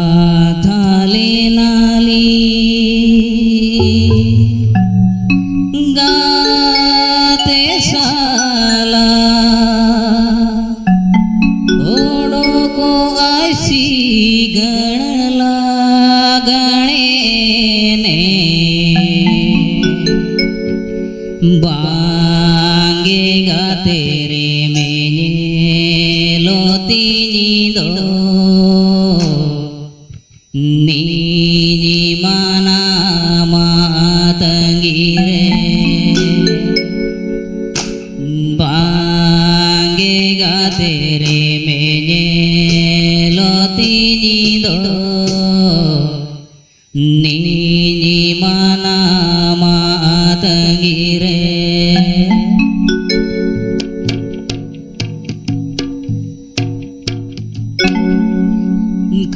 काथाले नाली गाते साला ओडो को आशी गणला गणे ने बांगे गाते रे मेने लोती दो नीनी माना मातंगी रे बांगे गाते रे मेने लोती दो नीनी माना मातंगी रे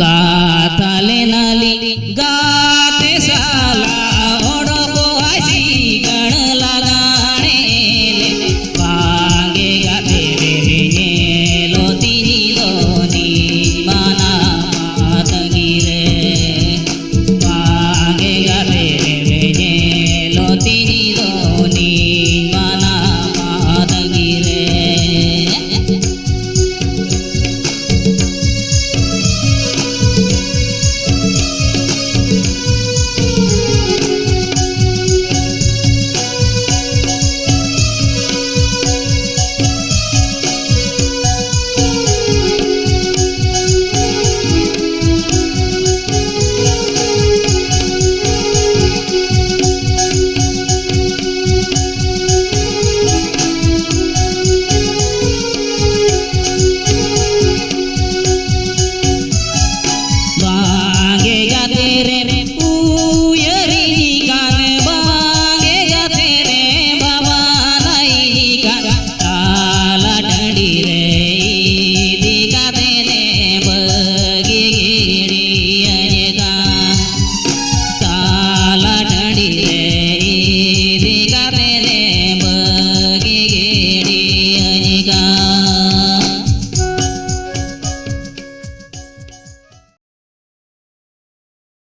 काथाले नाली गाते साला ओडो को आशी गणला गाणे बांगे गाते रे मेने लोती दोनी माना मातंगी रे बांगे गाते रे मेने लोती दोनी माना मातंगी रे बांगे गाते रे उयरी गान बांगे गाते रे बाबा नाई गान काला डंडी रे दी गाते ने बगी गिड़ी अये गान काला डंडी रे दी गाते ने